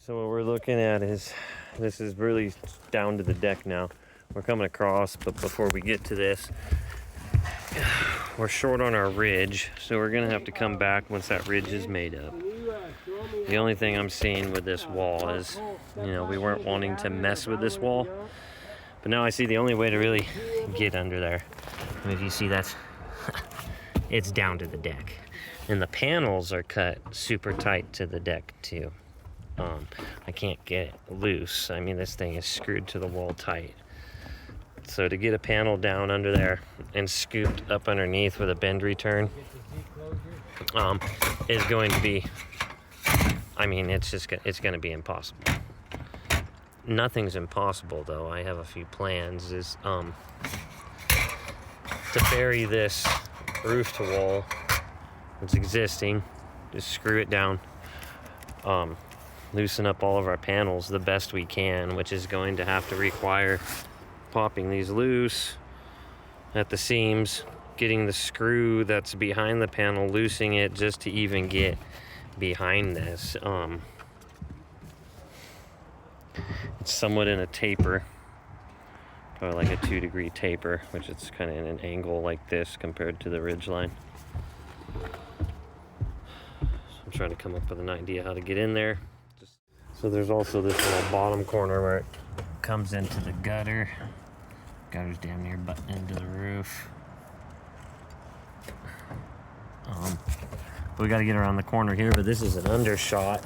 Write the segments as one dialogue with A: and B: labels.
A: So what we're looking at is, this is really down to the deck now. We're coming across, but before we get to this, we're short on our ridge, so we're gonna have to come back once that ridge is made up. The only thing I'm seeing with this wall is, you know, we weren't wanting to mess with this wall, but now I see the only way to really get under there. And if you see, that's it's down to the deck, and the panels are cut super tight to the deck too. I can't get it loose. I mean, this thing is screwed to the wall tight. So to get a panel down under there and scooped up underneath with a bend return is going to be, I mean, it's going to be impossible. Nothing's impossible though. I have a few plans, is to bury this roof to wall that's existing, just screw it down, loosen up all of our panels the best we can, which is going to have to require popping these loose at the seams, getting the screw that's behind the panel, loosening it just to even get behind this. It's somewhat in a taper, probably like a 2-degree taper, which it's kind of in an angle like this compared to the ridge line. So I'm trying to come up with an idea how to get in there. So there's also this little bottom corner where it comes into the gutter. Gutter's damn near butting into the roof. We got to get around the corner here, but this is an undershot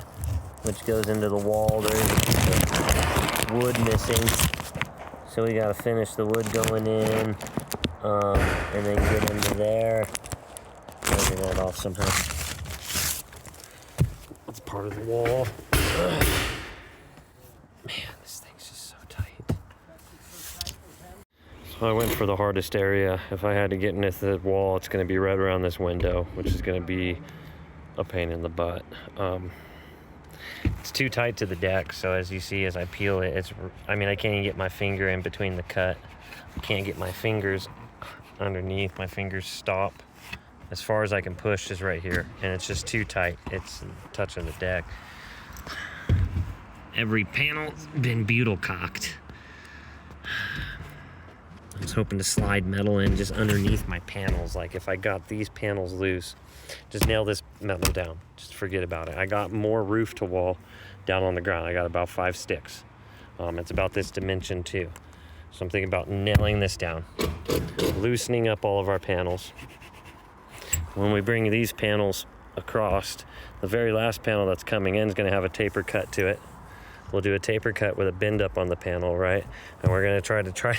A: which goes into the wall. There is a piece of wood missing, so we got to finish the wood going in, and then get into there. Get that off somehow. It's part of the wall. Man, this thing's just so tight. So I went for the hardest area. If I had to get into the wall, it's going to be right around this window, which is going to be a pain in the butt. It's too tight to the deck, so as you see, as I peel it, I mean, I can't even get my finger in between the cut. I can't get my fingers underneath. My fingers stop. As far as I can push is right here, and it's just too tight. It's touching the deck. Every panel's been butyl caulked. I was hoping to slide metal in just underneath my panels. Like if I got these panels loose, just nail this metal down. Just forget about it. I got more roof to wall down on the ground. I got about 5 sticks. It's about this dimension too. So I'm thinking about nailing this down, loosening up all of our panels. When we bring these panels across, the very last panel that's coming in is going to have a taper cut to it. We'll do a taper cut with a bend up on the panel, right? And we're going to try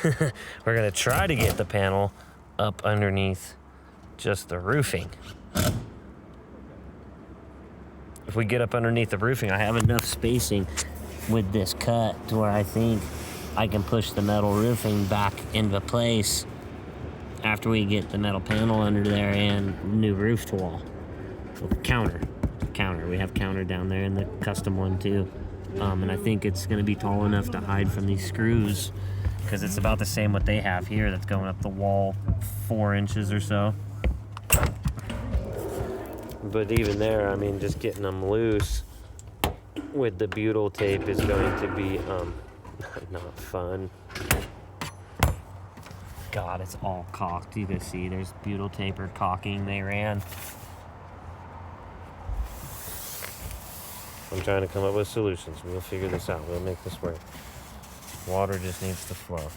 A: we're going to try to get the panel up underneath just the roofing. If we get up underneath the roofing, I have enough spacing with this cut to where I think I can push the metal roofing back into place after we get the metal panel under there and new roof to wall. Counter. We have counter down there in the custom one too. And I think it's going to be tall enough to hide from these screws, because it's about the same what they have here that's going up the wall 4 inches or so. But even there, I mean, just getting them loose with the butyl tape is going to be not fun. God, it's all caulked. You can see there's butyl tape or caulking they ran. I'm trying to come up with solutions. We'll figure this out. We'll make this work. Water just needs to flow.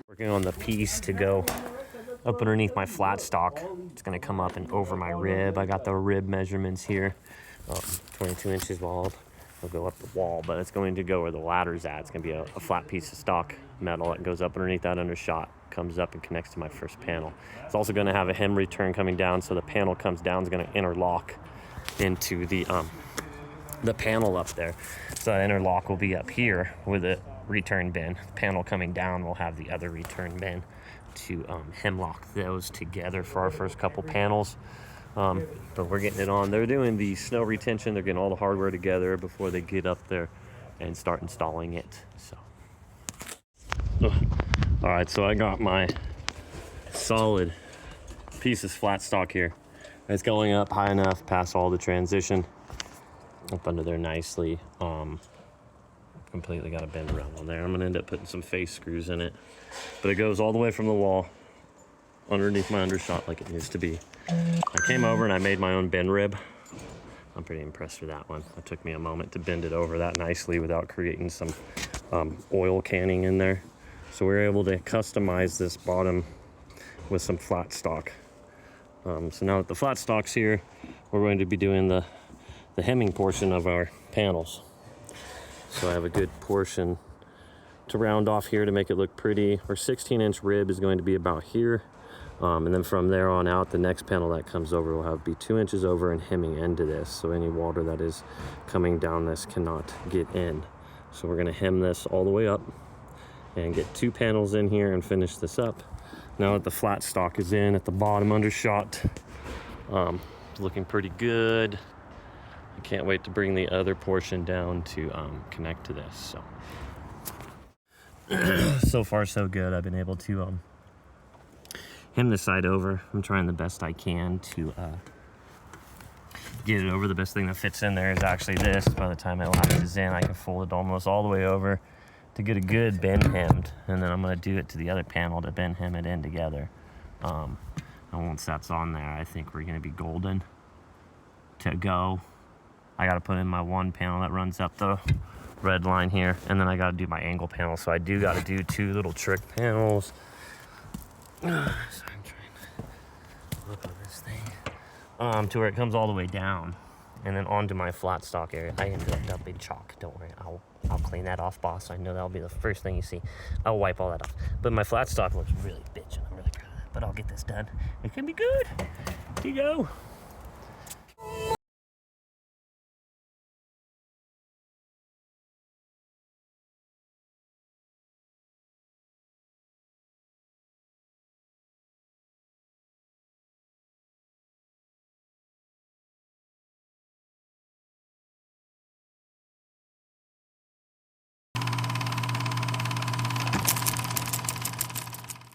A: Working on the piece to go up underneath my flat stock. It's going to come up and over my rib. I got the rib measurements here. 22 inches walled. It'll go up the wall, but it's going to go where the ladder's at. It's going to be a flat piece of stock metal that goes up underneath that undershot, comes up and connects to my first panel. It's also going to have a hem return coming down, so the panel comes down, is going to interlock into the panel up there. So that interlock will be up here with a return bin. The panel coming down will have the other return bin to hemlock those together for our first couple panels. But we're getting it on. They're doing the snow retention. They're getting all the hardware together before they get up there and start installing it. So, all right, so I got my solid piece of flat stock here. It's going up high enough past all the transition up under there nicely. Completely got a bend around on there. I'm gonna end up putting some face screws in it, but it goes all the way from the wall underneath my undershot like it needs to be. I came over and I made my own bend rib. I'm pretty impressed with that one. It took me a moment to bend it over that nicely without creating some oil canning in there. So we were able to customize this bottom with some flat stock. So now that the flat stock's here, we're going to be doing the hemming portion of our panels. So I have a good portion to round off here to make it look pretty. Our 16-inch rib is going to be about here. And then from there on out, the next panel that comes over will be 2 inches over and hemming into this. So any water that is coming down this cannot get in. So we're gonna hem this all the way up and get 2 panels in here and finish this up. Now that the flat stock is in at the bottom undershot, it's looking pretty good. I can't wait to bring the other portion down to connect to this. So far so good. I've been able to hem this side over. I'm trying the best I can to get it over. The best thing that fits in there is actually this. By the time it latches in, I can fold it almost all the way over to get a good bend hemmed, and then I'm going to do it to the other panel to bend hem it in together. And once that's on there, I think we're going to be golden to go. I got to put in my one panel that runs up the red line here, and then I got to do my angle panel. So I do got to do 2 little trick panels. So I'm trying to look on this thing to where it comes all the way down, and then onto my flat stock area. I ended up dumping chalk. Don't worry, I'll clean that off, boss. I know that'll be the first thing you see. I'll wipe all that off. But my flat stock looks really bitchin'. I'm really proud of that. But I'll get this done. It can be good. Here you go.